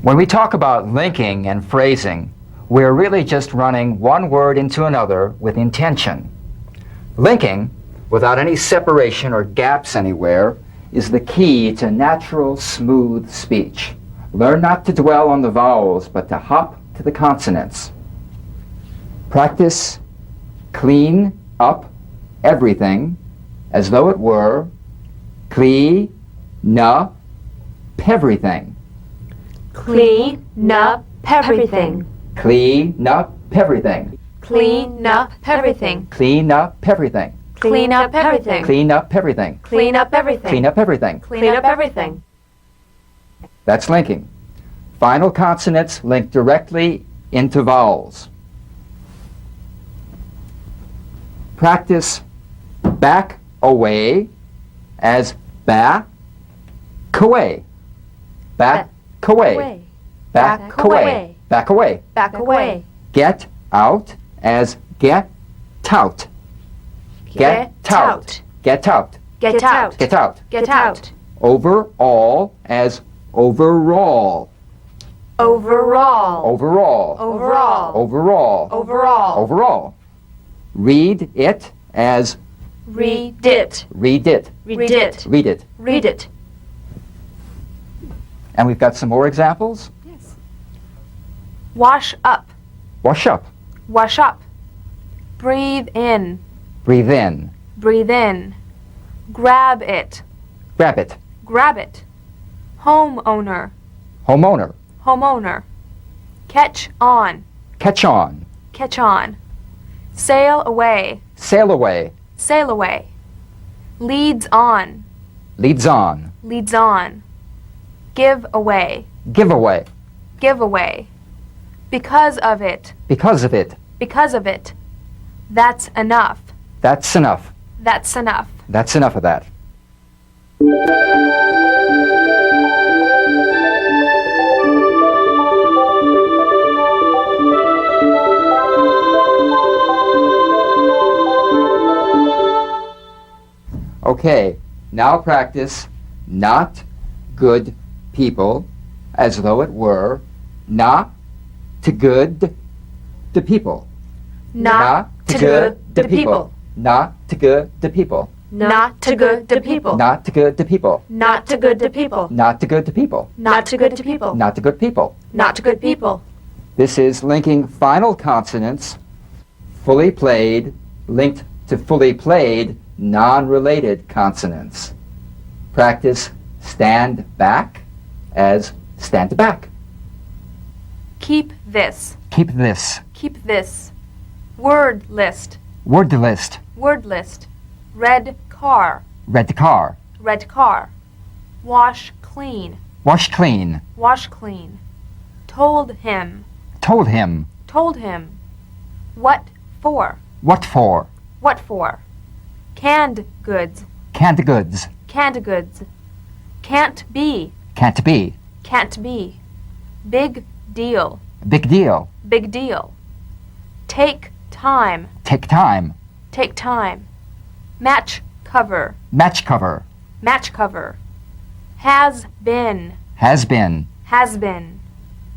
When we talk about linking and phrasing, we're really just running one word into another with intention. Linking, without any separation or gaps anywhere, is the key to natural, smooth speech. Learn not to dwell on the vowels, but to hop to the consonants. Practice clean up everything as though it were clean up everything. Clean up everything. Clean up everything. Clean up everything. Clean up everything. Clean up everything. Clean up everything. Clean up everything. Clean up everything. Clean up everything. That's linking. Final consonants link directly into vowels. Practice back away as back away. Back away. Back away. Back away. Back away. Get out as get out. Get out. Get out. Get out. Get out. Get out. Overall as overall. Overall. Overall. Overall. Overall. Overall. Overall. Read it as Read it. read it. Read it. Read it. Read it. And we've got some more examples. Yes. Wash up. Wash up. Wash up. Breathe in. Breathe in. Breathe in. Grab it. Grab it. Grab it. Homeowner. Homeowner. Homeowner. Catch on. Catch on. Catch on. Sail away. Sail away. Sail away. Leads on. Leads on. Leads on. Give away. Give away. Give away. Because of it. Because of it. Because of it. That's enough. That's enough. That's enough. That's enough of that. Okay, now practice not good people as though it were not to good the people. Not to good the people. Not to good the people. Not to good the people. Not to good the people. Not to good the people. Not to good the people. Not to good the people. Not to good people. Not to good people. This is linking final consonants, fully played, linked to fully played, non-related consonants. Practice stand back as stand back. Keep this. Keep this. Keep this. Word list. Word list. Word list. Red car. Red car. Red car. Wash clean. Wash clean. Wash clean. Told him. Told him. Told him. What for? What for? What for? Canned goods. Canned goods. Canned goods. Can't be. Can't be. Can't be. Big deal. Big deal. Big deal. Take time. Take time. Take time. Match cover. Match cover. Match cover. Has been. Has been. Has been.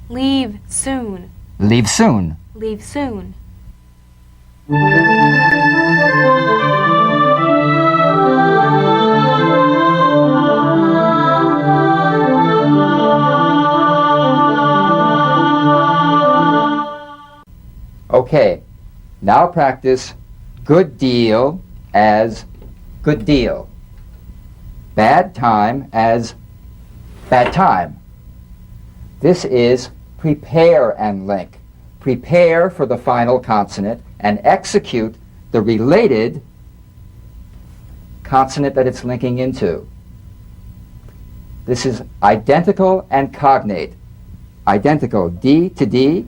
Leave soon. Leave soon. Leave soon. Okay, now practice good deal as good deal. Bad time as bad time. This is prepare and link. Prepare for the final consonant and execute the related consonant that it's linking into. This is identical and cognate. Identical, D to D,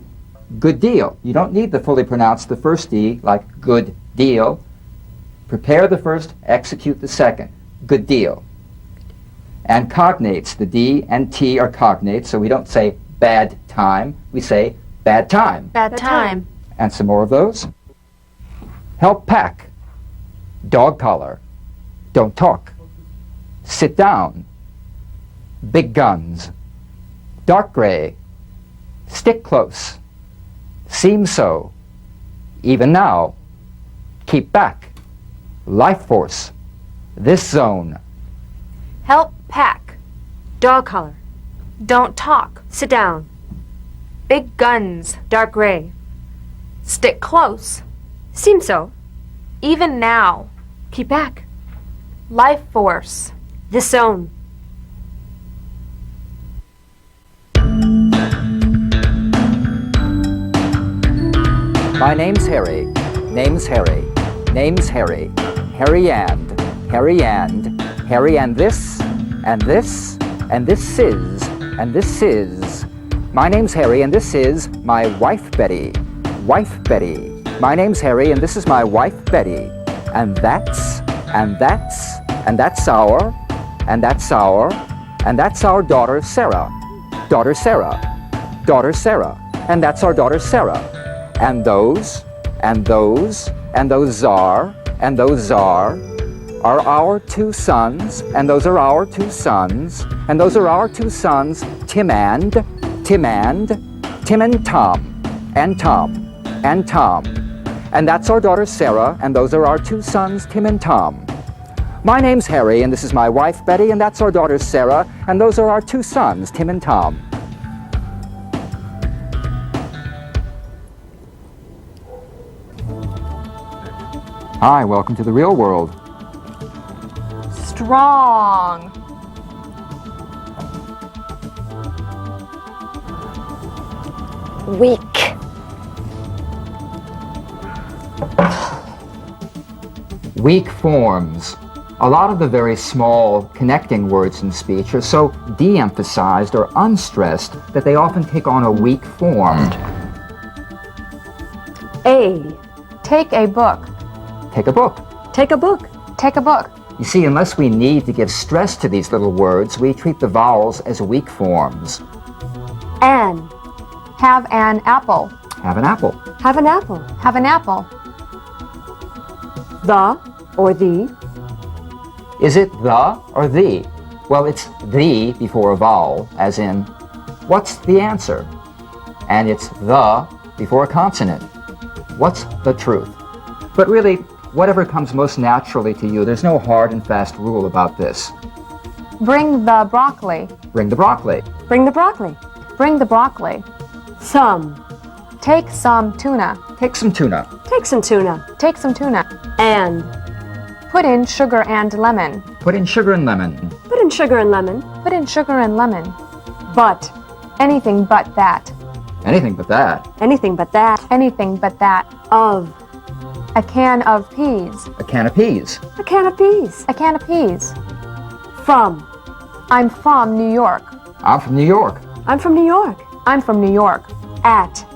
good deal. You don't need to fully pronounce the first D like good deal. Prepare the first, execute the second. Good deal. And cognates, the D and T are cognates, so we don't say bad time, we say bad time. Bad time. And some more of those. Help pack. Dog collar. Don't talk. Sit down. Big guns. Dark gray. Stick close. Seem so. Even now. Keep back. Life force. This zone. Help pack. Dog collar. Don't talk. Sit down. Big guns. Dark gray. Stick close. Seem so. Even now. Keep back. Life force. This zone. My name's Harry. Name's Harry. Name's Harry. Harry and. Harry and. Harry and this. And this. And this is. And this is. My name's Harry and this is my wife Betty. Wife Betty. My name's Harry and this is my wife Betty. And that's. And that's. And that's our. And that's our. And that's our daughter Sarah. Daughter Sarah. Daughter Sarah. And that's our daughter Sarah. And those, and those, and those are our two sons, and those are our two sons, and those are our two sons, Tim and Tom, and Tom. And that's our daughter Sarah, and those are our two sons, Tim and Tom. My name's Harry, and this is my wife Betty, and that's our daughter Sarah, and those are our two sons, Tim and Tom. Hi, welcome to the real world. Strong. Weak. Weak forms. A lot of the very small connecting words in speech are so de-emphasized or unstressed that they often take on a weak form. A. Take a book. Take a book. Take a book. Take a book. You see, unless we need to give stress to these little words, we treat the vowels as weak forms. An. Have an apple. Have an apple. Have an apple. Have an apple. The or the. Is it the or the? Well, it's the before a vowel, as in, what's the answer? And it's the before a consonant. What's the truth? But really, whatever comes most naturally to you, there's no hard and fast rule about this. Bring the broccoli. Bring the broccoli. Bring the broccoli. Bring the broccoli. Some. Take some tuna. Take some tuna. Take some tuna. Take some tuna. And. Put in sugar and lemon. Put in sugar and lemon. Put in sugar and lemon. Put in sugar and lemon. But. Anything but that. Anything but that. Anything but that. Anything but that. Of. A can of peas. A can of peas. A can of peas. A can of peas. From. I'm from New York. I'm from New York. I'm from New York. I'm from New York. At.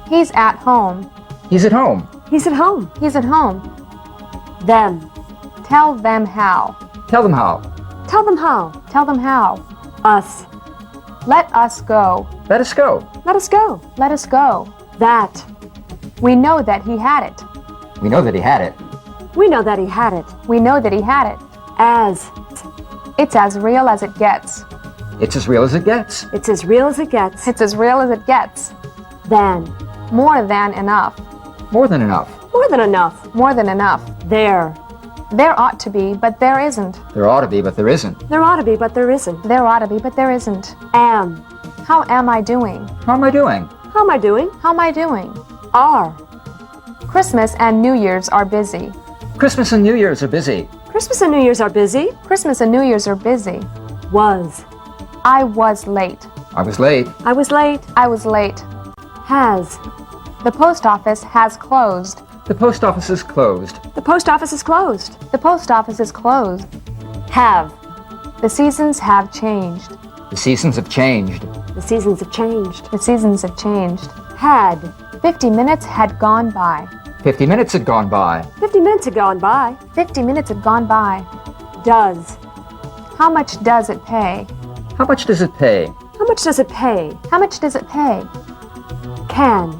He's at home. He's at home. He's at home. He's at home. Them. Tell them how. Tell them how. Tell them how. Tell them how. Us. Let us go. Let us go. Let us go. Let us go. That. We know that he had it. We know that he had it. We know that he had it. We know that he had it. As. It's as real as it gets. It's as real as it gets. It's as real as it gets. It's as real as it gets. Than. More than enough. More than enough. More than enough. More than enough. There. There ought to be, but there isn't. There ought to be, but there isn't. There ought to be, but there isn't. There ought to be, but there isn't. Am. How am I doing? How am I doing? How am I doing? How am I doing? Are. Christmas and New Year's are busy. Christmas and New Year's are busy. Christmas and New Year's are busy. Christmas and New Year's are busy. Was. I was late. I was late. I was late. I was late. Has. The post office has closed. The post office is closed. The post office is closed. The post office is closed. Have. The seasons have changed. The seasons have changed. The seasons have changed. The seasons have changed. Had. 50 minutes had gone by. 50 minutes had gone by. 50 minutes had gone by. 50 minutes had gone by. Does. How much does it pay? How much does it pay? How much does it pay? How much does it pay? Can.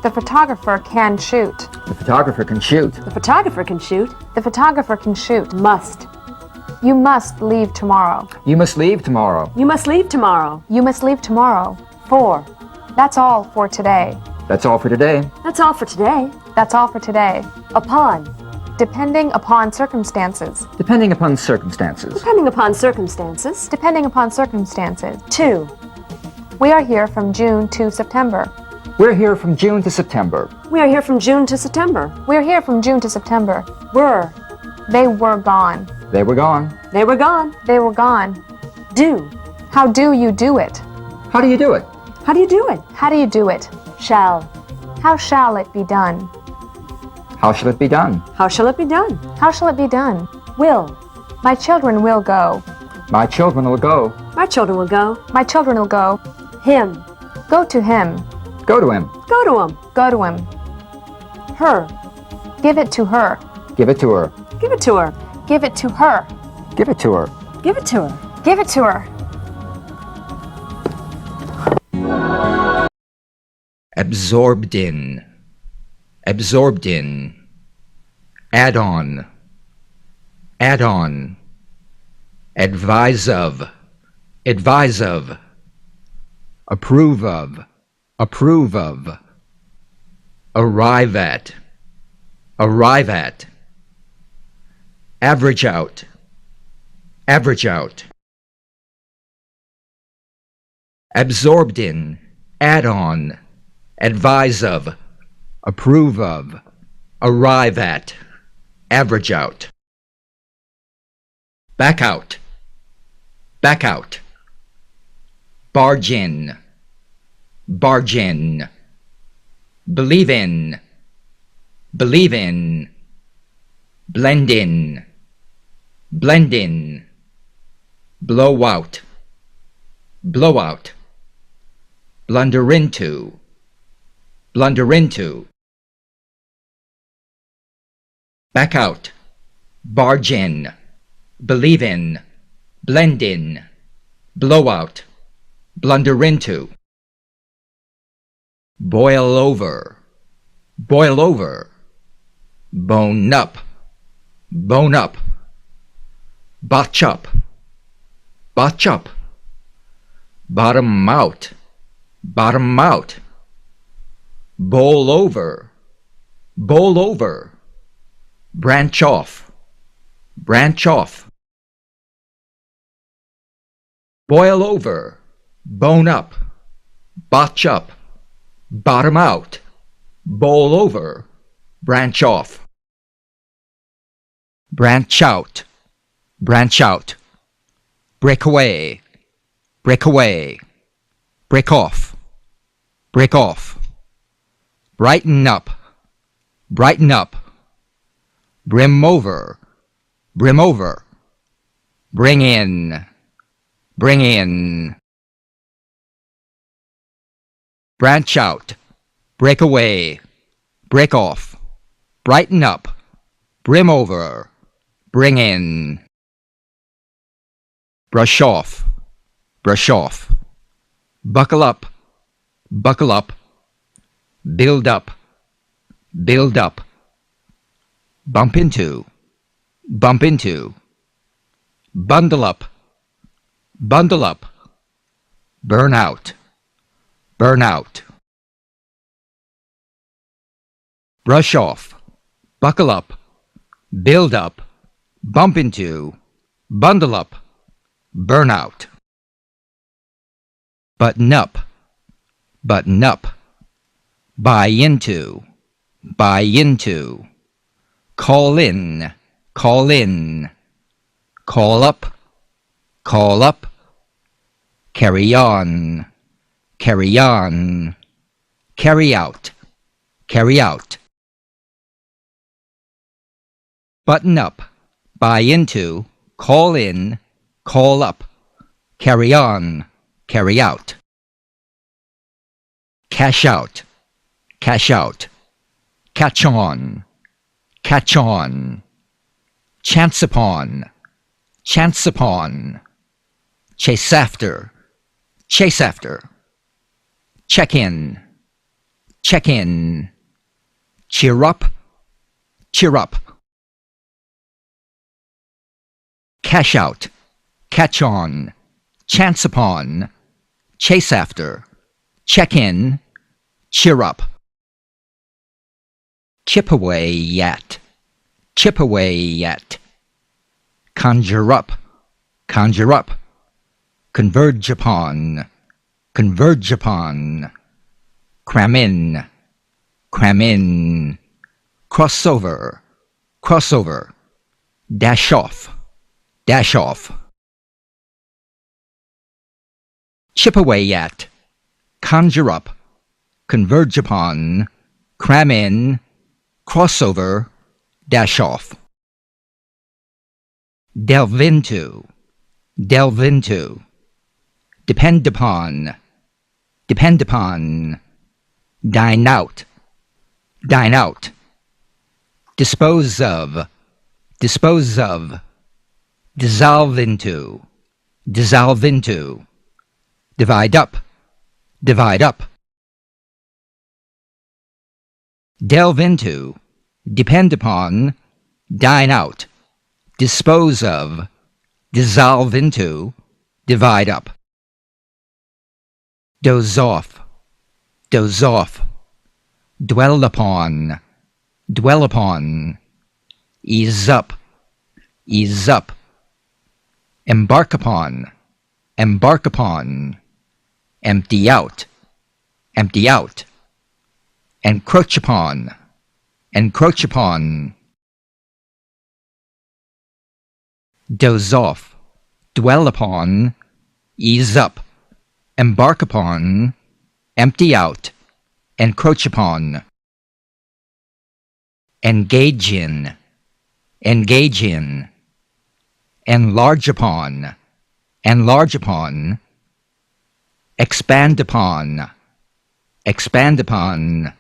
The photographer can shoot. The photographer can shoot. The photographer can shoot. The photographer can shoot. Must. You must leave tomorrow. You must leave tomorrow. You must leave tomorrow. You must leave tomorrow. For. That's all for today. That's all for today. That's all for today. That's all for today. Upon. Depending upon circumstances. Depending upon circumstances. Depending upon circumstances. Depending upon circumstances. To. We are here from June to September. We're here from June to September. We are here from June to September. We're here from June to September. Were. They were gone. They were gone. They were gone. They were gone. Do. How do you do it? How do you do it? How do you do it? How do you do it? Shall. How shall it be done? How shall it be done? How shall it be done? How shall it be done? Will. My children will go. My children will go. My children will go. My children will go. Him. Go to him. Go to him. Go to him. Go to him. Her. Give it to her. Give it to her. Give it to her. Give it to her. Give it to her. Give it to her. Give it to her. Absorbed in. Absorbed in. Add on. Add on. Advise of. Advise of. Approve of. Approve of. Arrive at. Arrive at. Average out. Average out. Absorbed in. Add on. Advise of. Approve of. Arrive at. Average out. Back out. Back out. Barge in. Barge in. Believe in. Believe in. Blend in. Blend in. Blow out. Blow out. Blunder into. Blunder into. Back out. Barge in. Believe in. Blend in. Blow out. Blunder into. Boil over. Boil over. Bone up. Bone up. Botch up. Botch up. Bottom out. Bottom out. Bowl over. Bowl over. Branch off. Branch off. Boil over. Bone up. Botch up. Bottom out. Bowl over. Branch off. Branch out. Branch out. Break away. Break away. Break off. Break off. Brighten up. Brighten up. Brim over. Brim over. Bring in. Bring in. Branch out. Break away. Break off. Brighten up. Brim over. Bring in. Brush off. Brush off. Buckle up. Buckle up. Build up. Build up. Bump into. Bump into. Bundle up. Bundle up. Burn out. Burn out. Brush off. Buckle up. Build up. Bump into. Bundle up. Burn out. Button up. Button up. Buy into. Buy into. Call in. Call in. Call up. Call up. Carry on. Carry on. Carry out. Carry out. Button up. Buy into. Call in. Call up. Carry on. Carry out. Cash out. Cash out. Catch on. Catch on. Chance upon. Chance upon. Chase after. Chase after. Check in. Check in. Cheer up. Cheer up. Cash out. Catch on. Chance upon. Chase after. check in, cheer up. Chip away at, chip away at. Conjure up, conjure up. Converge upon, converge upon. Cram in, cram in. Cross over, cross over. Dash off, dash off. Chip away at, conjure up, converge upon, cram in, cross over, dash off. Delve into, delve into. Depend upon, depend upon. Dine out, dine out. Dispose of, dispose of. Dissolve into, dissolve into. Divide up, divide up. Delve into, depend upon, dine out. Dispose of, dissolve into, divide up. Doze off, doze off. Dwell upon, dwell upon. Ease up, ease up. Embark upon, embark upon. Empty out, empty out. Encroach upon, encroach upon. Doze off, dwell upon, ease up, embark upon, empty out, encroach upon. Engage in, engage in. Enlarge upon, enlarge upon. Expand upon, expand upon.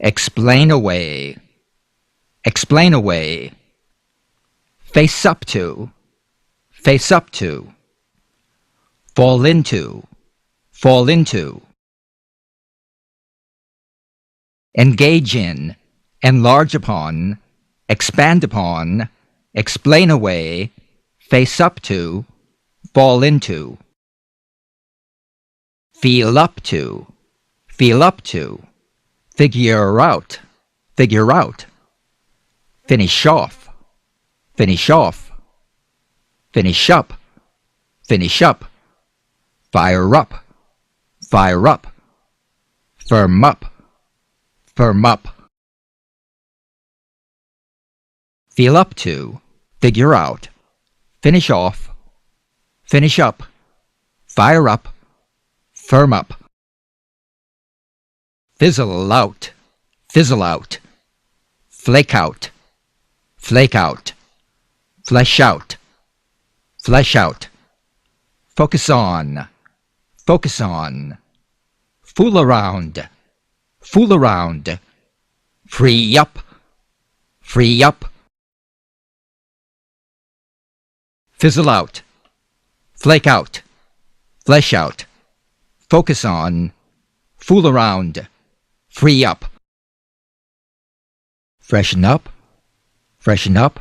Explain away, explain away. Face up to, face up to. Fall into, fall into. Engage in, enlarge upon, expand upon, explain away, face up to, fall into. Feel up to, feel up to. Figure out, figure out. Finish off, finish off. Finish up, finish up. Fire up, fire up. Firm up, firm up. Feel up to, figure out. Finish off, finish up. Fire up, firm up. Fizzle out, fizzle out. Flake out, flake out. Flesh out, flesh out. Focus on, focus on. Fool around, fool around. Free up, free up. Fizzle out, flake out, flesh out. Focus on, fool around. Free up. Freshen up, freshen up.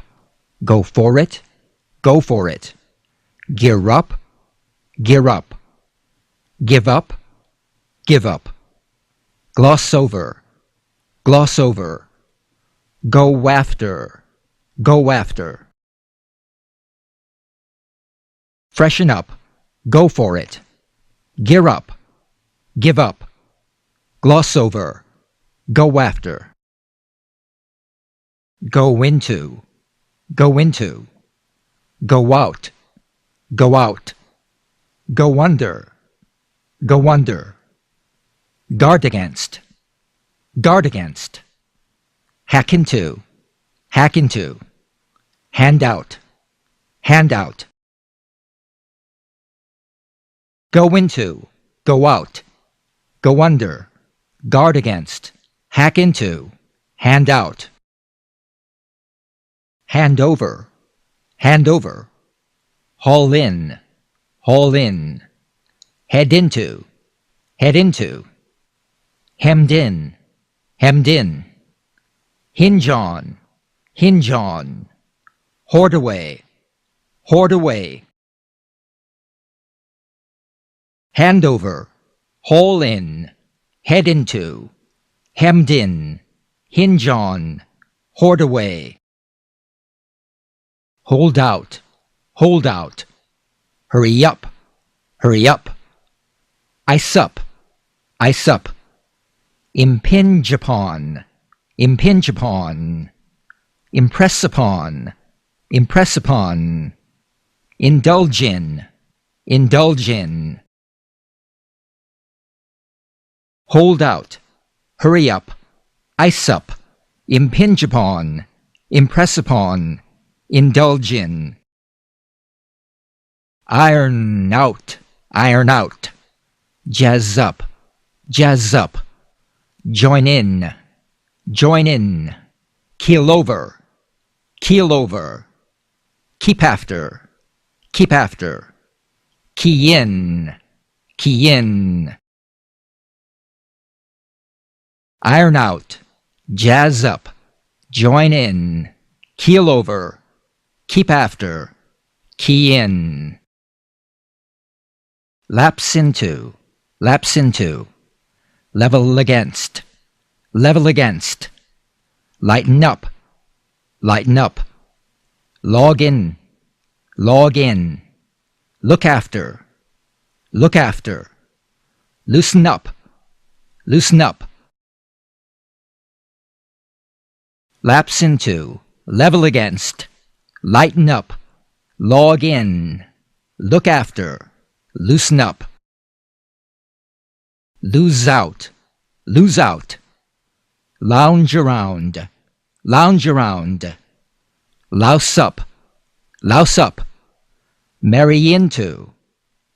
Go for it, go for it. Gear up, gear up. Give up, give up. Gloss over, gloss over. Go after, go after. Freshen up, go for it. Gear up, give up. Gloss over, go after. Go into, go into. Go out, go out. Go under, go under. Guard against, guard against. Hack into, hack into. Hand out, hand out. Go into, go out. Go under, guard against. Hack into, hand out. Hand over, hand over. Haul in, haul in. Head into, head into. Hemmed in, hemmed in. Hinge on, hinge on. Hoard away, hoard away. Hand over, Haul in, head into, hemmed in, hinge on, hoard away. Hold out, hold out. Hurry up, hurry up. Ice up, ice up. Impinge upon, impinge upon. Impress upon, impress upon. Indulge in, indulge in. Hold out, hurry up, ice up, impinge upon, impress upon, indulge in. Iron out, iron out. Jazz up, jazz up. Join in, join in. Keel over, keel over. Keep after, keep after. Key in, key in. Iron out, jazz up, join in, keel over, keep after, key in. Lapse into, lapse into. Level against, level against. Lighten up, lighten up. Log in, log in. Look after, look after. Loosen up, loosen up. Lapse into, level against, lighten up, log in, look after, loosen up. Lose out, lose out. Lounge around, lounge around. Louse up, louse up. Marry into,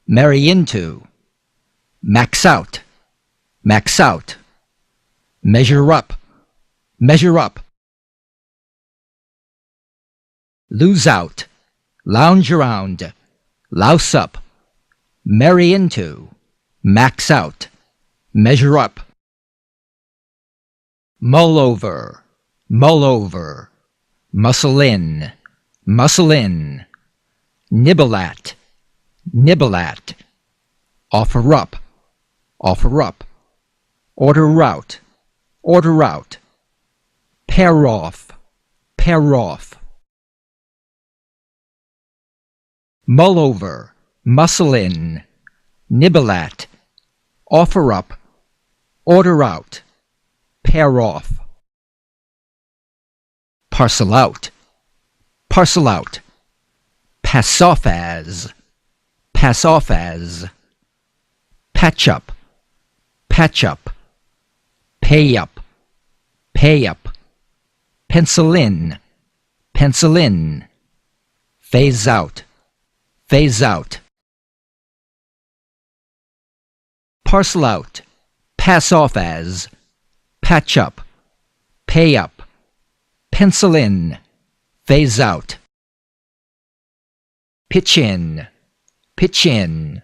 marry into. Max out, max out. Measure up, measure up. Lose out, lounge around, louse up, marry into, max out, measure up. Mull over, mull over. Muscle in, muscle in. Nibble at, nibble at. Offer up, offer up. Order out, order out. Pair off, pair off. Mull over, muscle in, nibble at, offer up, order out, pair off. Parcel out, parcel out. Pass off as, pass off as. Patch up, patch up. Pay up, pay up. Pencil in, pencil in. Phase out, phase out. Parcel out, pass off as, patch up, pay up. Pencil in, phase out. Pitch in, pitch in.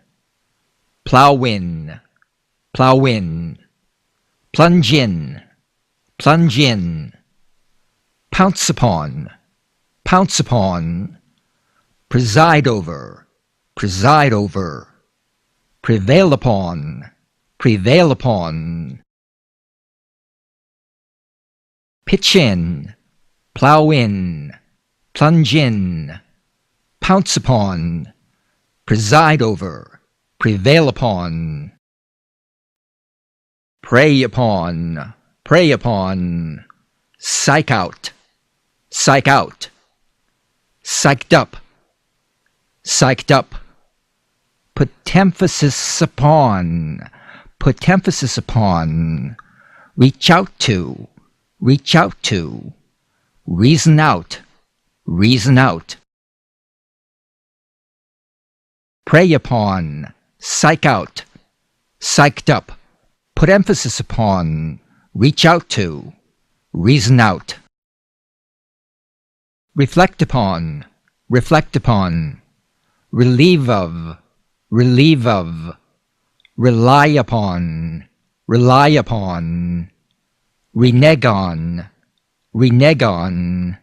Plow in, plow in. Plunge in, plunge in. Pounce upon, pounce upon. Preside over, preside over. Prevail upon, prevail upon. Pitch in, plow in, plunge in. Pounce upon, preside over, prevail upon. Prey upon, prey upon. Psych out, psych out. Psyched up, psyched up. Put emphasis upon, put emphasis upon. Reach out to, reach out to. Reason out, reason out. Prey upon, psych out, psyched up. Put emphasis upon, reach out to, reason out. Reflect upon, reflect upon. Relieve of, relieve of. Rely upon, rely upon. Renege on, renege on.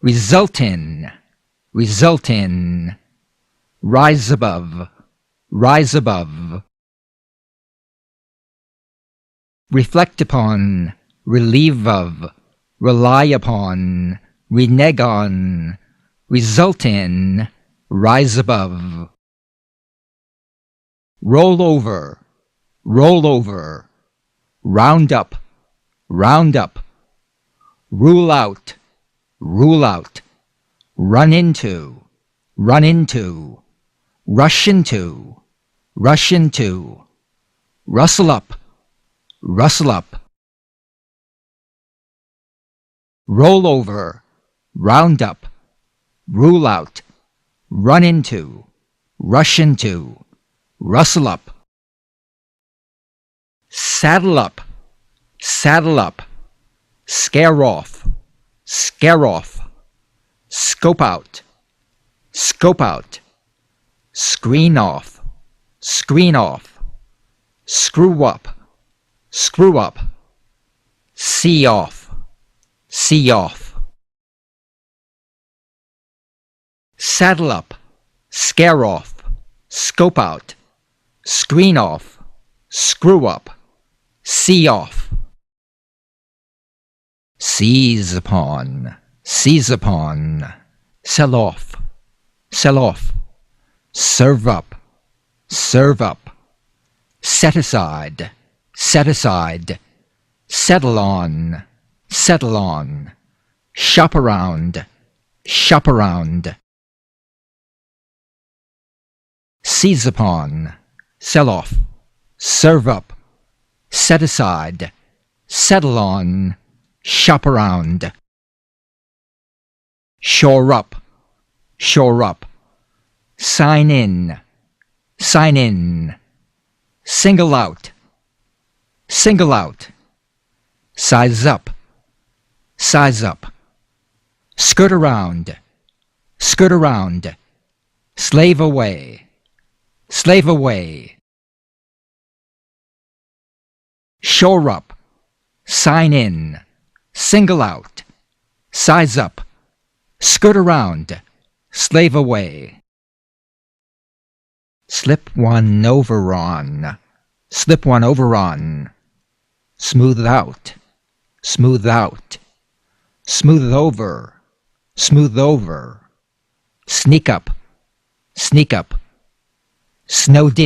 Result in, result in. Rise above, rise above. reflect upon, relieve of, rely upon, renege on, result in, rise above. Roll over, round up, rule out, run into, rush into, rustle up, roll over, round up, rule out, run into, rush into, rustle up. Saddle up, scare off, scope out, screen off, screw up, see off, saddle up, scare off, scope out, screen off, screw up, see off. Seize upon, sell off, serve up, set aside, settle on, shop around, seize upon, sell off, serve up, set aside, settle on, shop around. Shore up, sign in, single out, size up, skirt around, slave away, shore up, sign in, single out, size up, skirt around, slave away. Slip one over on, smooth out, smooth over, sneak up, snowed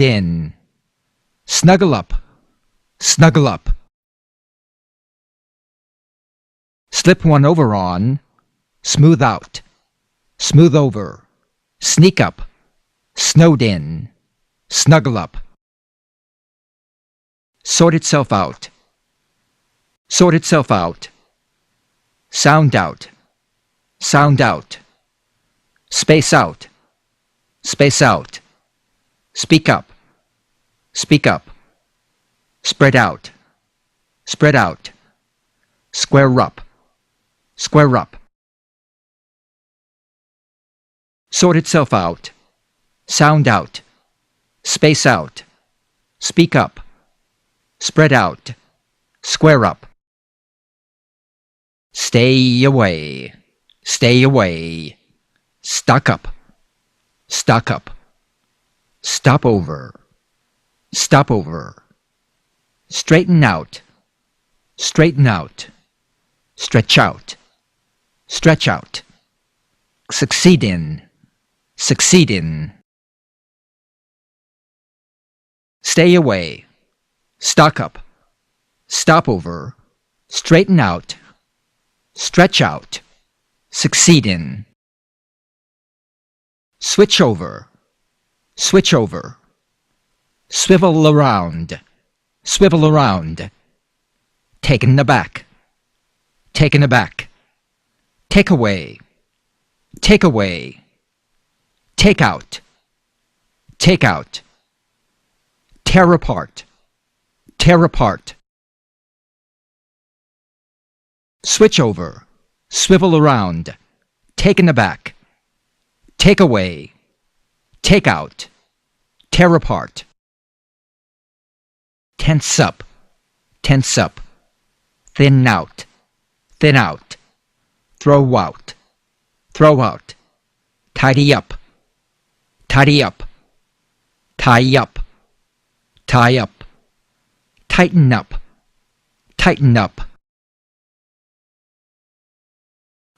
in, snuggle up, slip one over on, smooth out, smooth over, sneak up, snowed in, snuggle up. Sort itself out, sound out, space out, speak up, spread out, square up, sort itself out, sound out, space out, speak up, spread out, square up. Stay away, stock up, stop over, straighten out, stretch out, succeed in, stay away, stock up, stop over, straighten out, stretch out, succeed in. Switch over, swivel around, taken aback, take away, take out, tear apart, switch over, swivel around, taken aback, take away, take out, tear apart. Tense up, thin out, throw out, tidy up, tie up, tighten up, tighten up.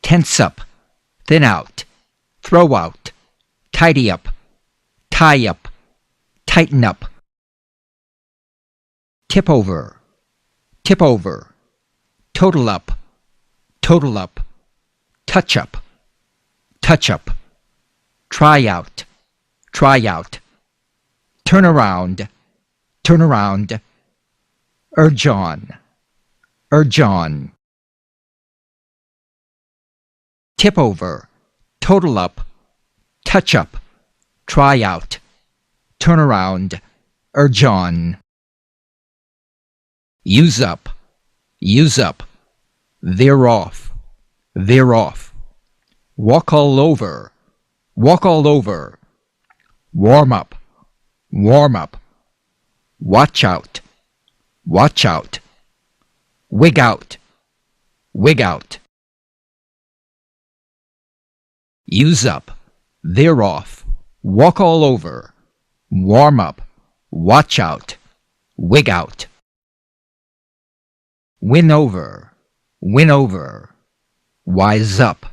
Tense up, thin out, throw out, tidy up, tie up, tighten up. Tip over, total up, touch up, try out, turn around, urge on, tip over, total up, touch up, try out, turn around, urge on. Use up, veer off, walk all over, warm up, watch out, wig out, use up, veer off, walk all over, warm up, watch out, wig out. Win over, wise up,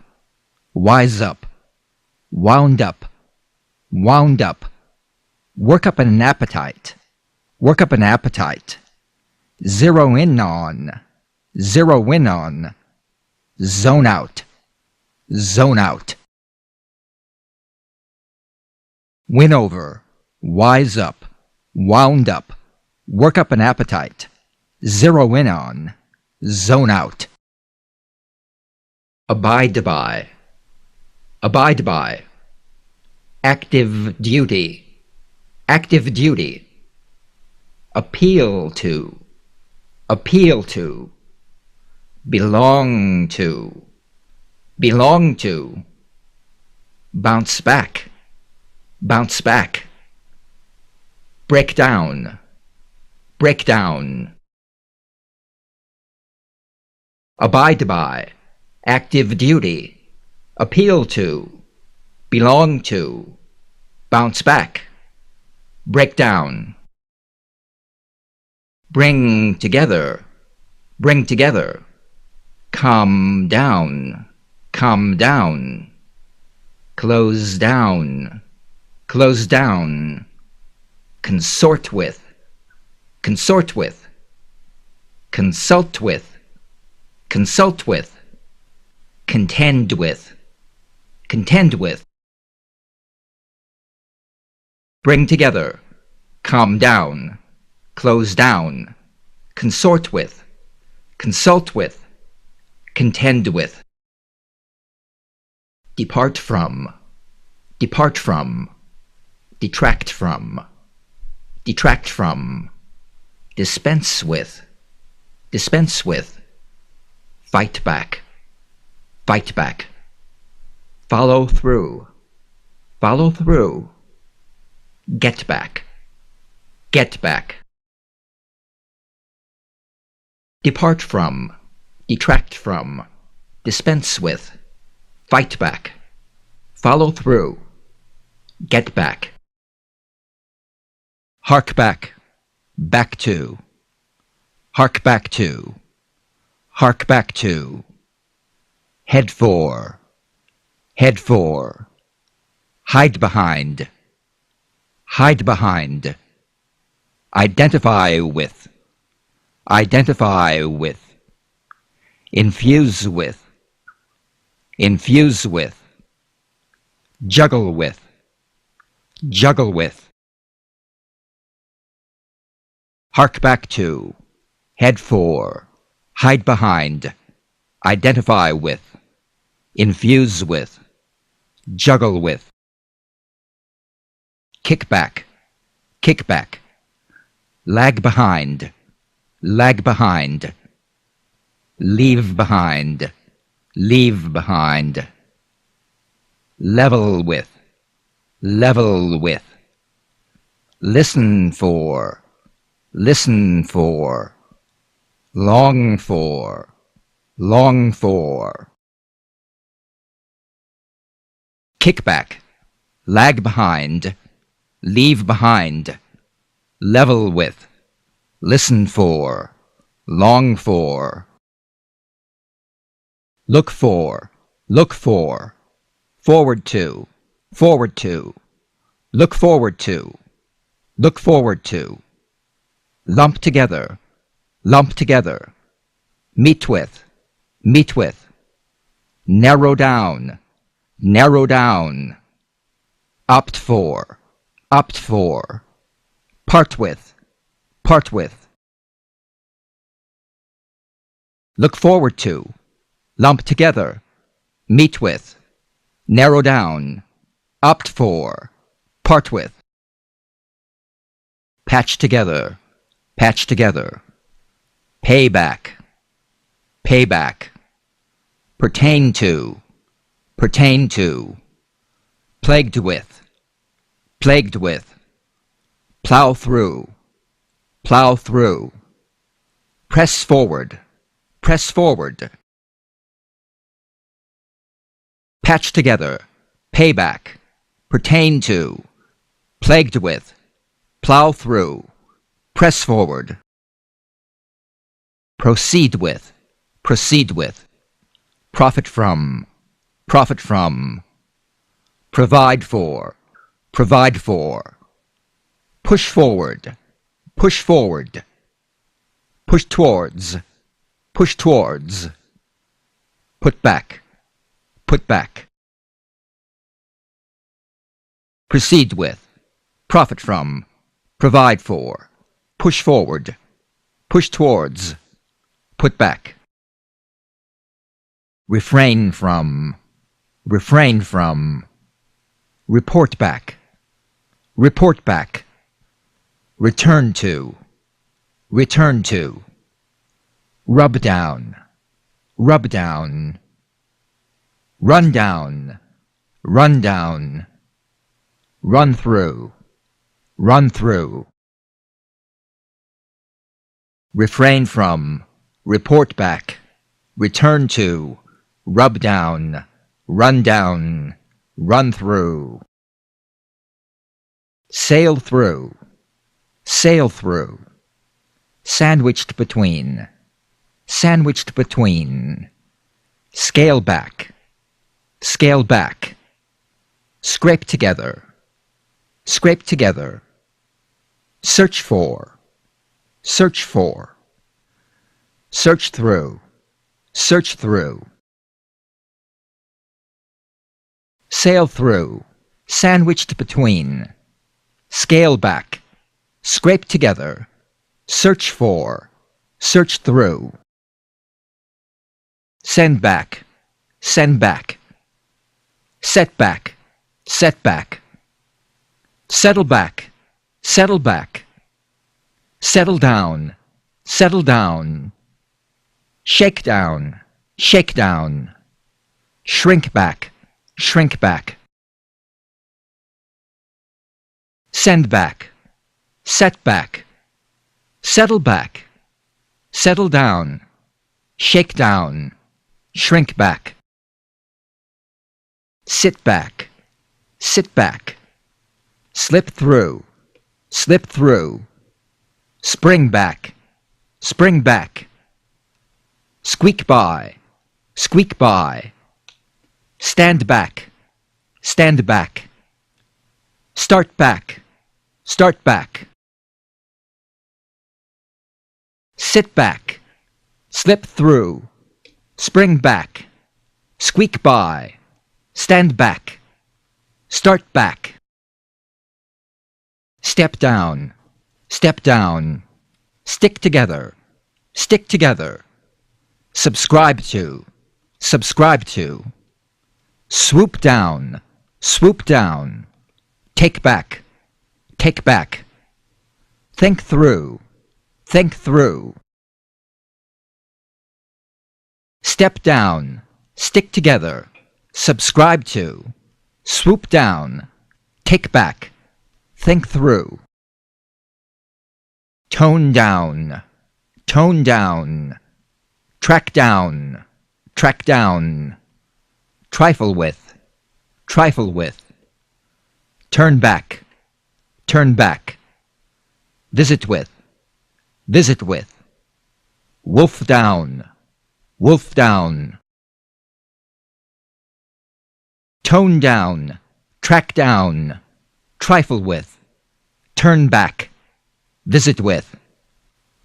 wound up, work up an appetite, zero in on, zone out, win over, wise up, wound up, work up an appetite, zero in on, zone out. Abide by, active duty, appeal to, belong to, bounce back, break down, abide by, active duty, appeal to, belong to, bounce back, break down. Bring together, calm down, close down, consort with, consult with, contend with, bring together, calm down, close down, consort with, consult with, contend with. Depart from, detract from, dispense with, fight back, follow through, get back, depart from, detract from, dispense with, fight back, follow through, get back. Hark back, back to, hark back to, head for, hide behind, identify with, infuse with, juggle with, hark back to, head for, hide behind, identify with, infuse with, juggle with. Kick back, lag behind, leave behind, level with, listen for, long for, kick back, lag behind, leave behind, level with, listen for, long for. Look for, look for, forward to, forward to. Look forward to, look forward to. Lump together, lump together. Meet with, meet with. Narrow down, narrow down. Opt for, opt for. Part with, part with. Look forward to, lump together. Meet with, narrow down. Opt for, part with. Patch together, patch together. Payback, payback. Pertain to, pertain to. Plagued with, plagued with. Plow through, plow through. Press forward, press forward. Patch together, payback. Pertain to, plagued with. Plow through, press forward. Proceed with, proceed with. Profit from, profit from. Provide for, provide for. Push forward, push forward. Push towards, push towards. Put back, put back. Proceed with, profit from, provide for. Push forward, push towards. Put back. Refrain from, refrain from. Report back, report back. Return to, return to. Rub down, rub down. Run down, run down. Run through, run through. Refrain from, report back. Return to, rub down, run down. Run through. Sail through, sail through. Sandwiched between, sandwiched between. Scale back, scale back. Scrape together, scrape together. Search for, search for. Search through, search through. Sail through, sandwiched between. Scale back, scrape together. Search for, search through. Send back, send back. Set back, set back. Settle back, settle back. Settle down, settle down. Shake down, shake down. Shrink back, shrink back. Send back, set back. Settle back, settle down. Shake down, shrink back. Sit back, sit back. Slip through, slip through. Spring back, spring back. Squeak by, squeak by. Stand back, stand back. Start back, start back. Sit back, slip through. Spring back, squeak by. Stand back, start back. Step down, step down. Stick together, stick together. Subscribe to, subscribe to. Swoop down, swoop down. Take back, take back. Think through, think through. Step down, stick together. Subscribe to, swoop down. Take back, think through. Tone down, tone down. Track down, track down. Trifle with, trifle with. Turn back, turn back. Visit with, visit with. Wolf down, wolf down. Tone down, track down, trifle with, turn back, visit with,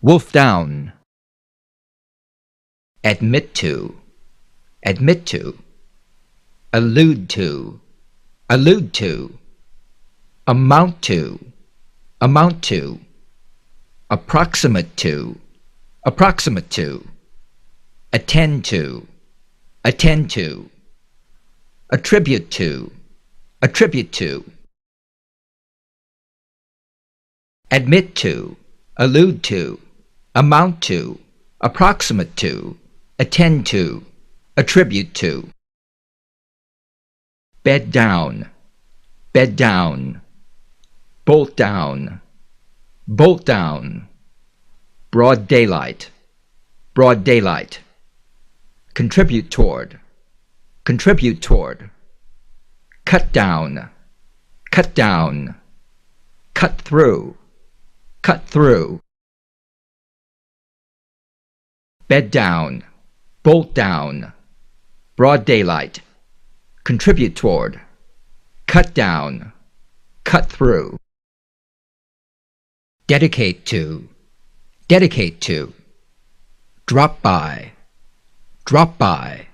wolf down. Admit to, admit to. Allude to, allude to. Amount to, amount to. Approximate to, approximate to. Attend to, attend to. Attribute to, attribute to. Admit to, allude to, amount to, approximate to, attend to, attribute to. Bed down, bed down. Bolt down, bolt down. Broad daylight, broad daylight. Contribute toward, contribute toward. Cut down, cut down. Cut through, cut through. Bed down, bolt down. Broad daylight. Contribute toward. Cut down, cut through. Dedicate to, dedicate to. Drop by, drop by.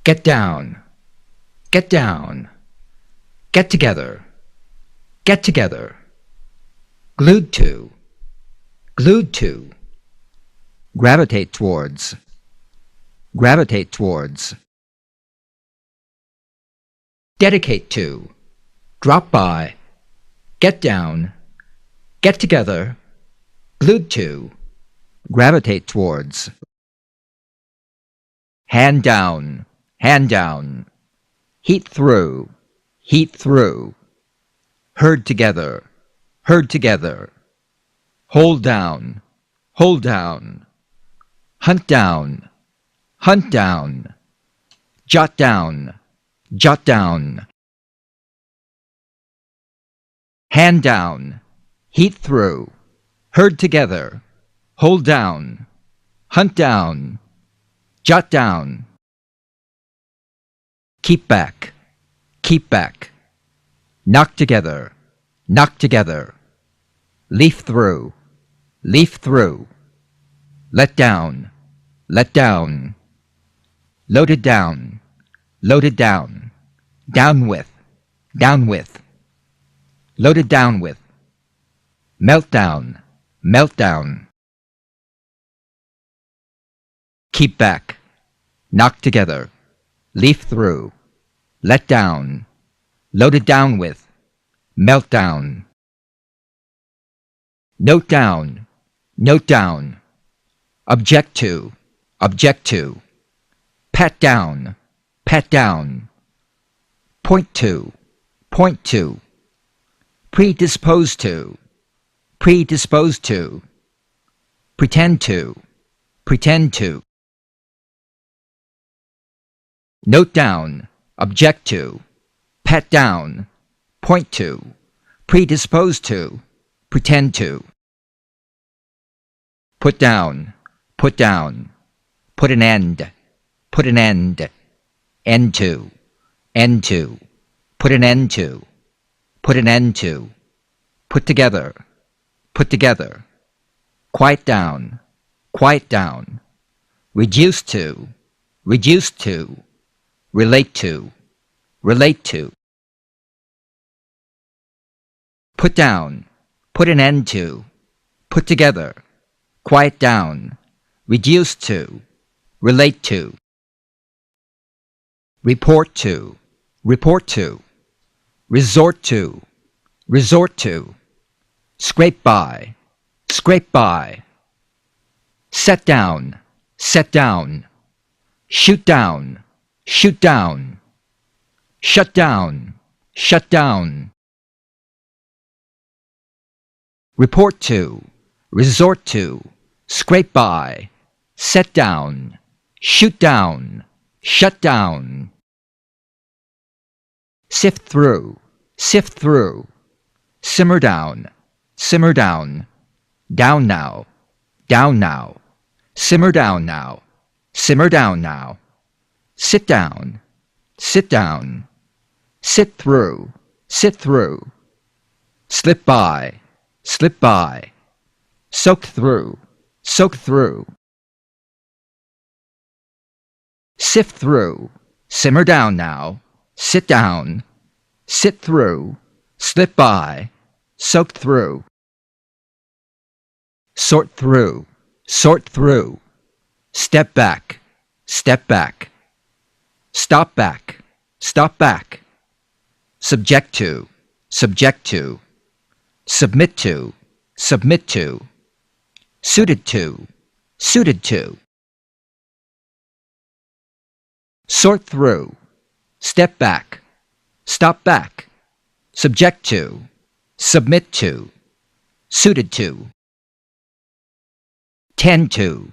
Get down, get down. Get together, get together. Glued to, glued to. Gravitate towards, gravitate towards. Dedicate to, drop by, get down, get together, glued to, gravitate towards. Hand down, hand down. Heat through, heat through. Herd together, herd together. Hold down, hold down. Hunt down, hunt down. Jot down, jot down. Hand down, heat through. Herd together, hold down. Hunt down, jot down. Keep back, keep back. Knock together, knock together. Leaf through, leaf through. Let down, let down. Loaded down, loaded down. Down with, down with. Loaded down with. Meltdown, meltdown. Keep back, knock together. Leaf through, let down. Loaded down with, meltdown. Note down, note down. Object to, object to. Pat down, pat down. Point to, point to. Predisposed to, predisposed to. Pretend to, pretend to. Note down, object to. Pat down, point to. Predisposed to, pretend to. Put down, put down. Put an end, put an end. End to, end to. Put an end to, put an end to. Put together, put together. Quiet down, quiet down. Reduce to, reduce to. Relate to, relate to. Put down, put an end to. Put together, quiet down. Reduce to, relate to. Report to, report to. Resort to, resort to. Scrape by, scrape by. Set down, set down. Shoot down, shoot down. Shut down, shut down. Report to, resort to. Scrape by, set down. Shoot down, shut down. Sift through, sift through. Simmer down, simmer down. Down now, down now. Simmer down now, simmer down now. Sit down, sit down. Sit through, sit through. Slip by, slip by. Soak through, soak through. Sift through, simmer down now, sit down. Sit through, slip by, soak through. Sort through, sort through. Step back, step back. Stop back, stop back. Subject to, subject to. Submit to, submit to. Suited to, suited to. Sort through, step back, stop back. Subject to, submit to, suited to. Tend to,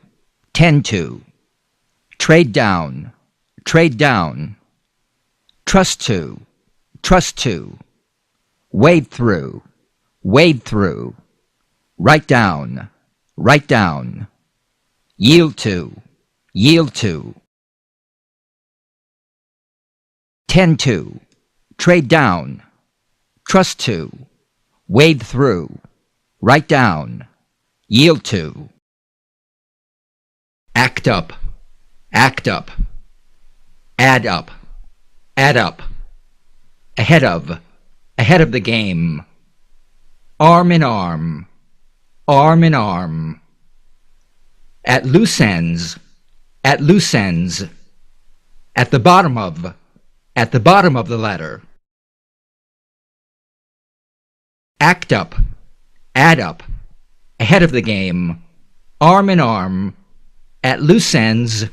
tend to. Trade down, trade down. Trust to, trust to. Wade through, wade through. Write down, write down. Yield to, yield to. Tend to, trade down. Trust to, wade through. Write down, yield to. Act up, act up. Add up, add up. Ahead of the game. Arm in arm, arm in arm. At loose ends, at loose ends. At the bottom of the ladder. Act up, add up. Ahead of the game. Arm in arm. At loose ends.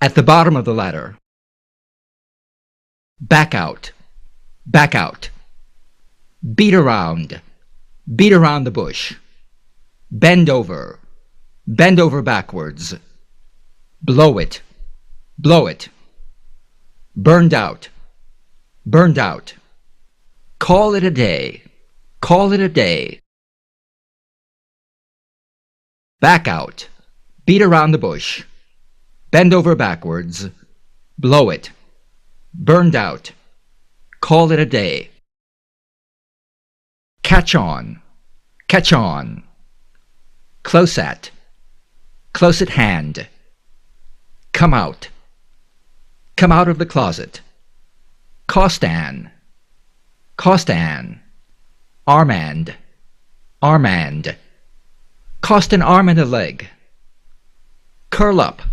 At the bottom of the ladder. Back out, back out. Beat around the bush. Bend over backwards. Blow it, blow it. Burned out, burned out. Call it a day, call it a day. Back out, beat around the bush. Bend over backwards. Blow it. Burned out. Call it a day. Catch on. Catch on. Close at hand. Come out. Come out of the closet. Cost an. Cost an. Armand. Armand. Cost an arm and a leg. Curl up.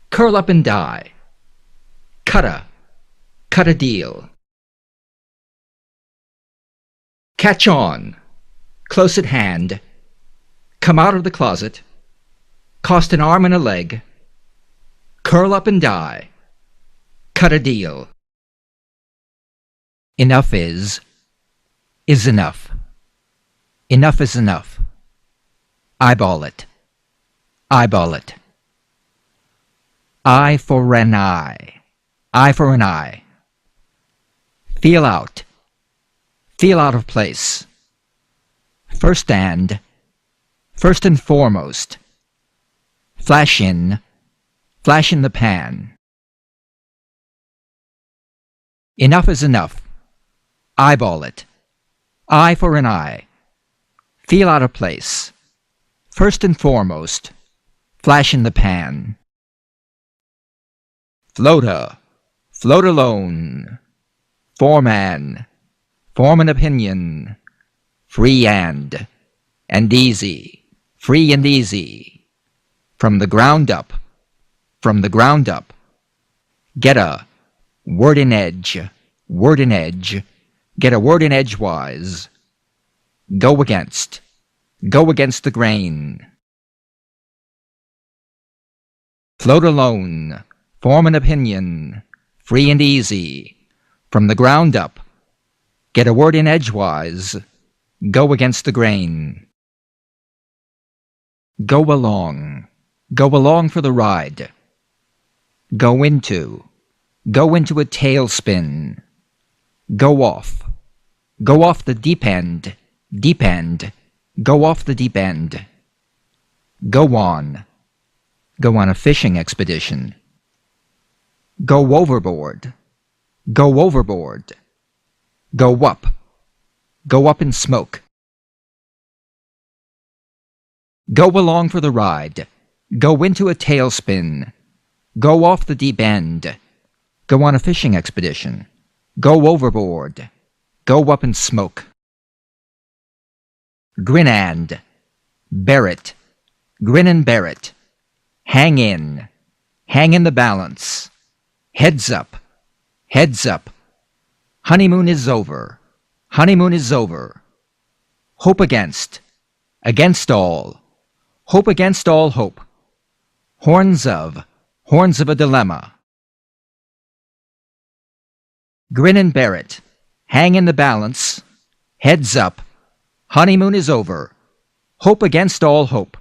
Curl up and die. Cut a deal. Catch on. Close at hand. Come out of the closet. Cost an arm and a leg. Curl up and die. Cut a deal. Enough is enough. Enough is enough. Eyeball it. Eyeball it. Eye for an eye. Eye for an eye. Feel out. Feel out of place. First and foremost. Flash in the pan. Enough is enough. Eyeball it. Eye for an eye. Feel out of place. First and foremost. Flash in the pan. Floata. Float alone. Foreman. Form an opinion. Free and easy. Free and easy. From the ground up. From the ground up. Get a word in edge. Word in edge. Get a word in edgewise. Go against. Go against the grain. Float alone. Form an opinion. Free and easy. From the ground up. Get a word in edgewise. Go against the grain. Go along. Go along for the ride. Go into. Go into a tailspin. Go off. Go off the deep end. Deep end. Go off the deep end. Go on. Go on a fishing expedition. Go overboard. Go overboard. Go up. Go up in smoke. Go along for the ride. Go into a tailspin. Go off the deep end. Go on a fishing expedition. Go overboard. Go up in smoke. Grin and. Bear it. Grin and bear it. Hang in. Hang in the balance. Heads up. Heads up. Honeymoon is over. Honeymoon is over. Hope against. Against all. Hope against all hope. Horns of a dilemma. Grin and bear it. Hang in the balance. Heads up. Honeymoon is over. Hope against all hope.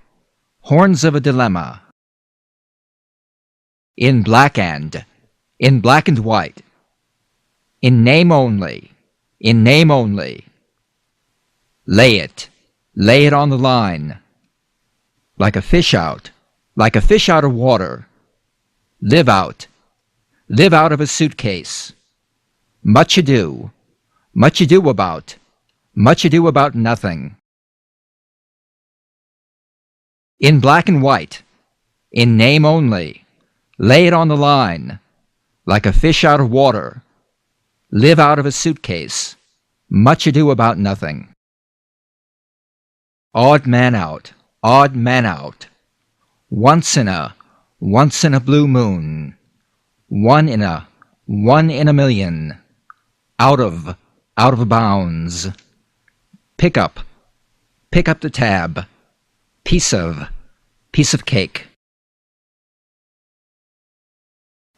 Horns of a dilemma. In black and white. In name only. In name only. Lay it on the line. Like a fish out of water. Live out of a suitcase. Much ado about nothing. In black and white, in name only, lay it on the line, like a fish out of water. Live out of a suitcase. Much ado about nothing. Odd man out. Odd man out. Once in a blue moon. One in a million. Out of bounds. Pick up the tab. Piece of cake.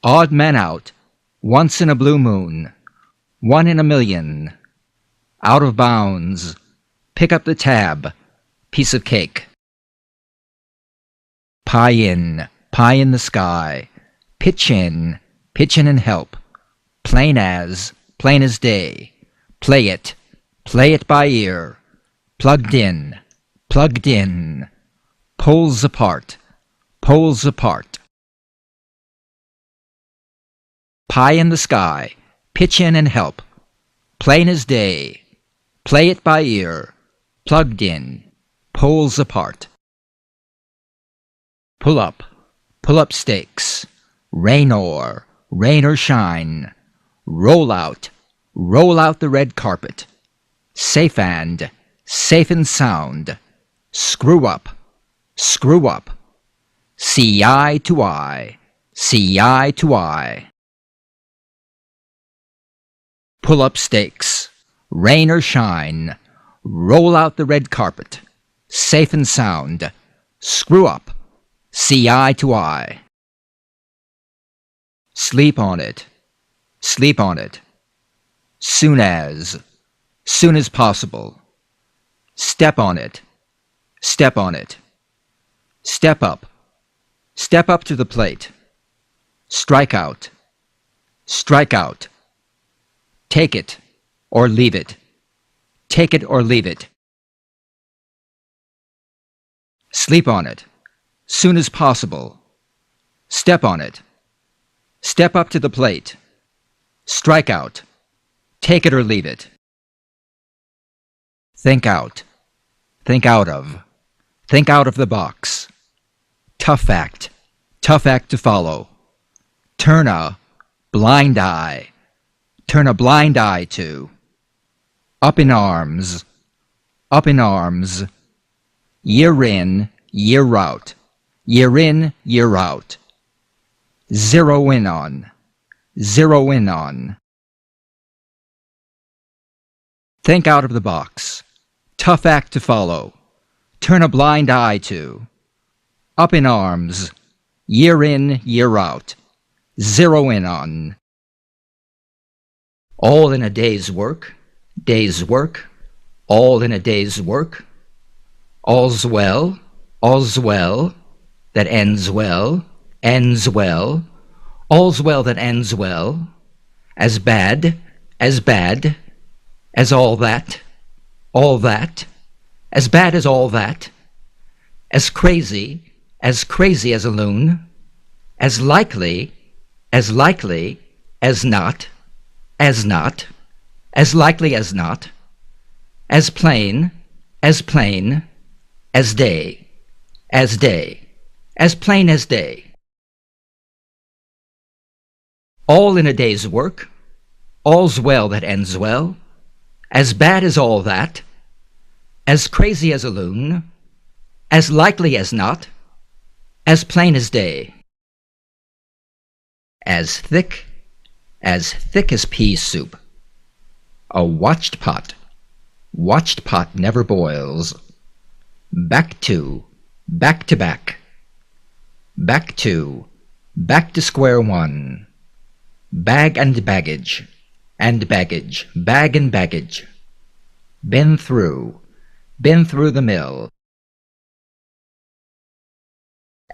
Odd man out. Once in a blue moon. One in a million. Out of bounds. Pick up the tab. Piece of cake. Pie in the sky. Pitch in and help. Plain as day. Play it by ear. Plugged in. Poles apart. Pie in the sky. Pitch in and help. Plain as day. Play it by ear. Plugged in. Poles apart. Pull up stakes. Rain or shine. Roll out the red carpet. Safe and sound. Screw up. See eye to eye. Pull up stakes. Rain or shine. Roll out the red carpet. Safe and sound. Screw up. See eye to eye. Sleep on it. Soon as possible. Step on it. Step up to the plate. Strike out. Take it or leave it. Sleep on it. Soon as possible. Step on it. Step up to the plate. Strike out. Take it or leave it. Think out. Think out of the box. Tough act to follow. Turn a blind eye to. Up in arms. Year in, year out. Zero in on. Think out of the box. Tough act to follow. Turn a blind eye to. Up in arms. Year in, year out. Zero in on. All in a day's work. All in a day's work. All's well. That ends well. All's well that ends well. As bad as all that. As bad as all that? As crazy as a loon? As likely as not? As not? As likely as not? As plain as day? As day? As plain as day? All in a day's work? All's well that ends well? As bad as all that? As crazy as a loon? As likely as not? As plain as day? As thick as pea soup. A watched pot never boils. Back to back. Back to square one. Bag and baggage, bag and baggage. Been through the mill.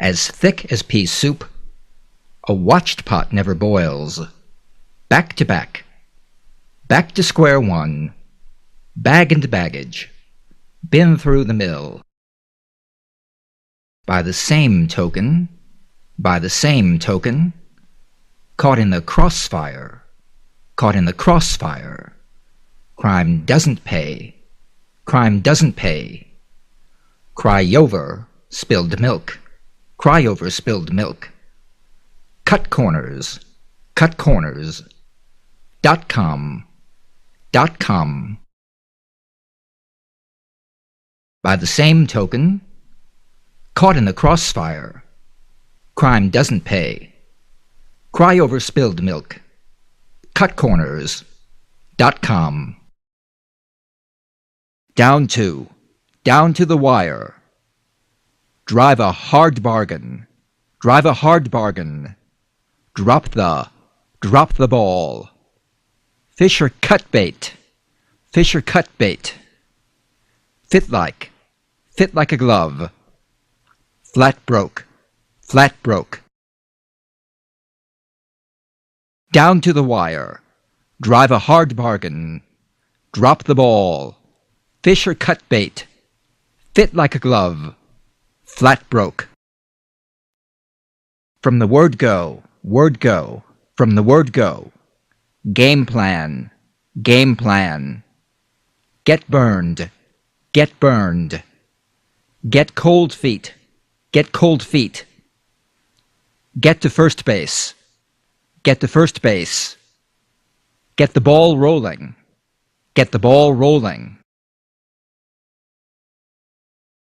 As thick as pea soup, a watched pot never boils. Back to square one. Bag and baggage, been through the mill. By the same token, caught in the crossfire. Crime doesn't pay. Cry over spilled milk. Cut corners. .com. By the same token, caught in the crossfire. Crime doesn't pay. Cry over spilled milk. Cut corners. .com. Down to the wire. Drive a hard bargain. Drop the ball. Fisher cut bait. Fit like a glove. Flat broke. Down to the wire. Drive a hard bargain. Drop the ball. Fisher cut bait. Fit like a glove. Flat broke. From the word go. From the word go. Game plan. Get burned. Get cold feet. Get to first base. Get the ball rolling.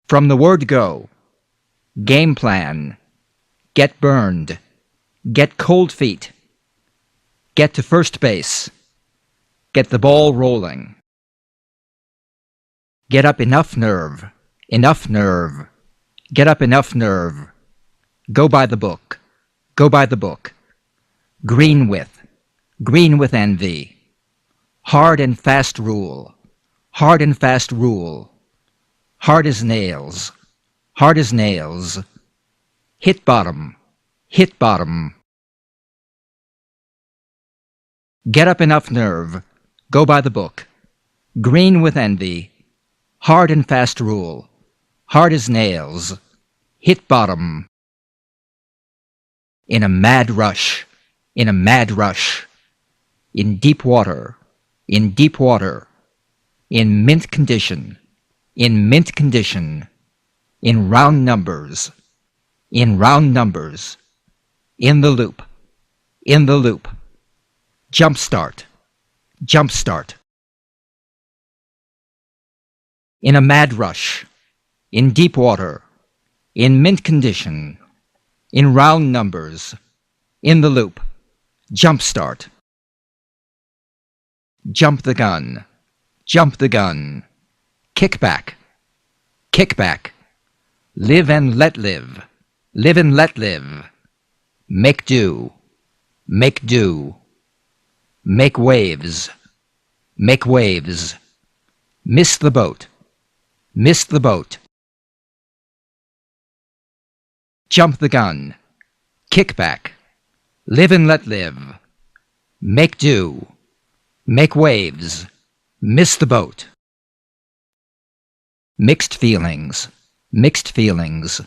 From the word go. Game plan. Get burned. Get cold feet. Get to first base. Get the ball rolling. Get up enough nerve. Get up enough nerve. Go by the book. Green with envy. Hard and fast rule. Hard as nails. Hit bottom. Get up enough nerve. Go by the book. Green with envy. Hard and fast rule. Hard as nails. Hit bottom. In a mad rush. In deep water. In mint condition. In round numbers. In the loop. Jump start. In a mad rush. In deep water. In mint condition. In round numbers. In the loop. Jump start. Jump the gun. Kick back. Live and let live. Make do. Make waves. Miss the boat. Jump the gun. Kick back. Live and let live. Make do. Make waves. Miss the boat. Mixed feelings, mixed feelings.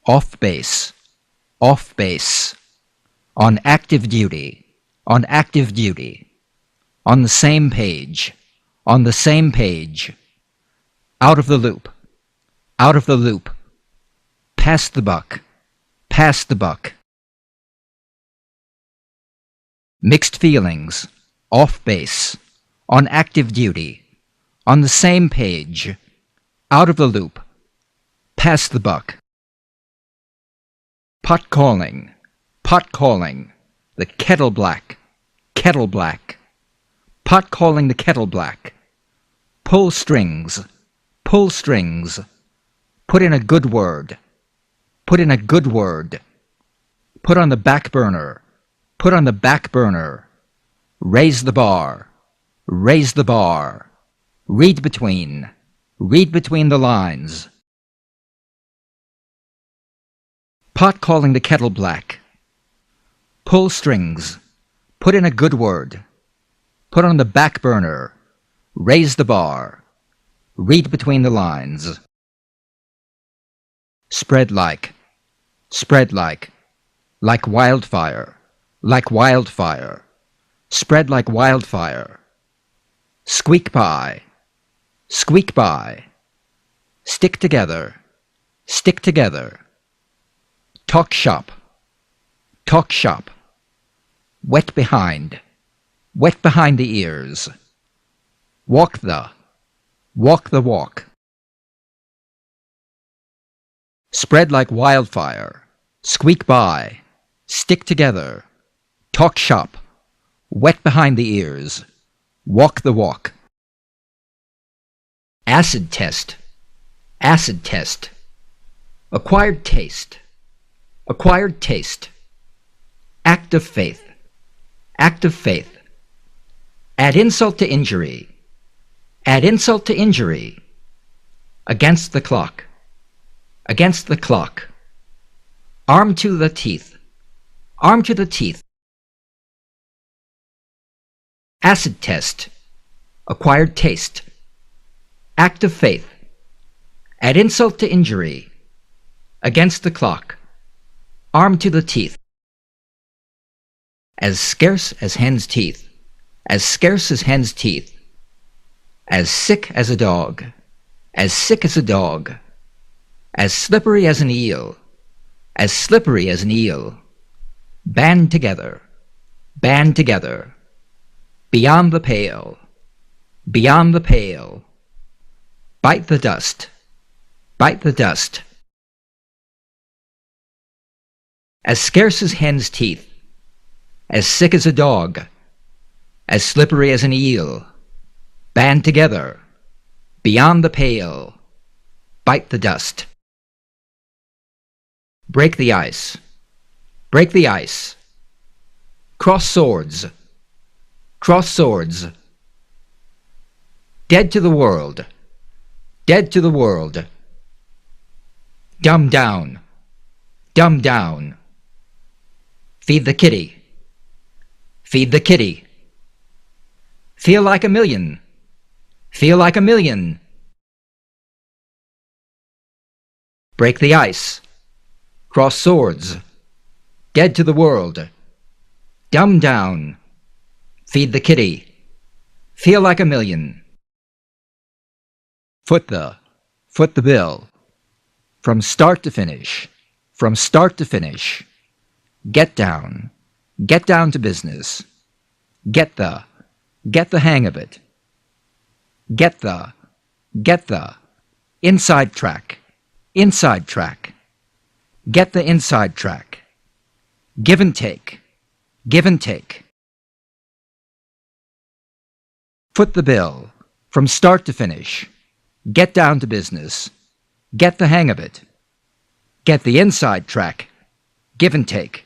Off base, off base. On active duty, on active duty. On the same page, on the same page. Out of the loop, out of the loop. Pass the buck, pass the buck. Mixed feelings, off base, on active duty, on the same page, out of the loop, pass the buck. Pot calling, the kettle black, kettle black. Pot calling the kettle black. Pull strings, pull strings. Put in a good word, put in a good word. Put on the back burner, put on the back burner. Raise the bar, raise the bar. Read between the lines. Pot calling the kettle black. Pull strings, put in a good word. Put on the back burner, raise the bar. Read between the lines. Spread like wildfire, like wildfire. Spread like wildfire. Squeak by, squeak by. Stick together, stick together. Talk shop, talk shop. Wet behind the ears. Walk the walk. Spread like wildfire, squeak by, stick together, talk shop, wet behind the ears, walk the walk. Acid test, acquired taste, act of faith, add insult to injury, against the clock, arm to the teeth, acid test, acquired taste, act of faith, add insult to injury, against the clock, arm to the teeth. As scarce as hen's teeth, as scarce as hen's teeth, as sick as a dog, as sick as a dog, as slippery as an eel, as slippery as an eel. Band together, beyond the pale, beyond the pale. Bite the dust, as scarce as hen's teeth, as sick as a dog, as slippery as an eel. Band together, beyond the pale. Bite the dust. Break the ice, cross swords, dead to the world, dumb down, feed the kitty, feel like a million, break the ice, cross swords, dead to the world, dumb down, feed the kitty, feel like a million. Foot the bill, from start to finish, get down to business, get the hang of it, get the inside track, get the inside track, give and take. Foot the bill, from start to finish, get down to business, get the hang of it, get the inside track, give and take.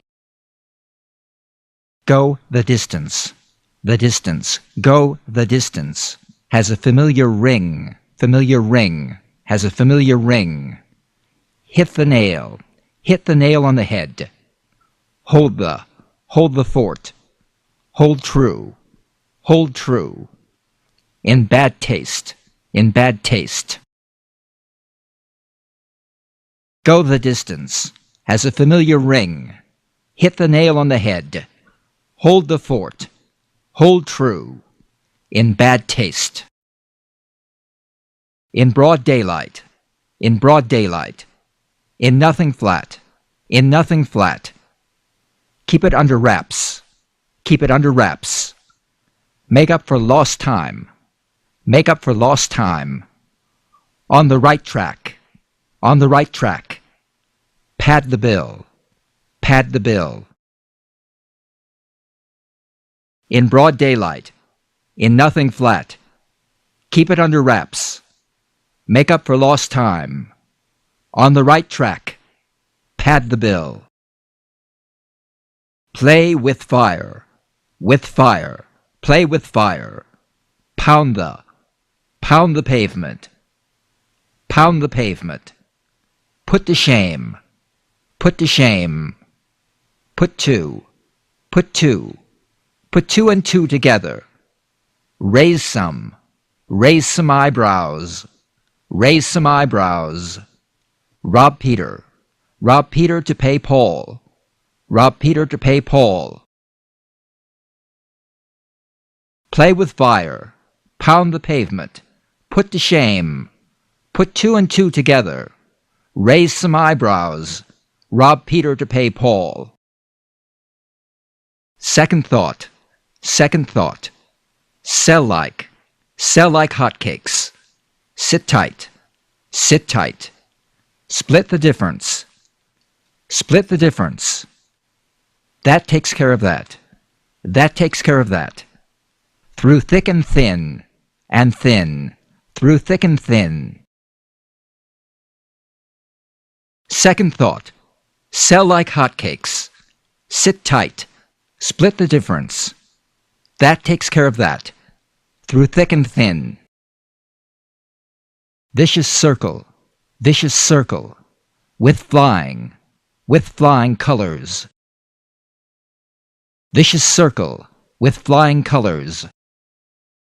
Go the distance, go the distance, has a familiar ring, has a familiar ring. Hit the nail on the head. Hold the fort, hold true. In bad taste, Go the distance. Has a familiar ring. Hit the nail on the head. Hold the fort. Hold true. In bad taste. In broad daylight. In broad daylight. In nothing flat. In nothing flat. Keep it under wraps. Keep it under wraps. Make up for lost time. Make up for lost time. On the right track. On the right track. Pad the bill. Pad the bill. In broad daylight. In nothing flat. Keep it under wraps. Make up for lost time. On the right track. Pad the bill. Play with fire. With fire. Play with fire. Pound the. Pound the pavement. Pound the pavement. Put to shame. Put to shame. Put two. Put two. Put two and two together. Raise some. Raise some eyebrows. Raise some eyebrows. Rob Peter. Rob Peter to pay Paul. Rob Peter to pay Paul. Play with fire. Pound the pavement. Put to shame. Put two and two together. Raise some eyebrows. Rob Peter to pay Paul. Second thought. Second thought. Sell like. Sell like hotcakes. Sit tight. Sit tight. Split the difference. Split the difference. That takes care of that. That takes care of that. Through thick and thin. And thin. Through thick and thin. Second thought. Sell like hotcakes. Sit tight. Split the difference. That takes care of that. Through thick and thin. Vicious circle. Vicious circle. With flying. With flying colors. Vicious circle. With flying colors.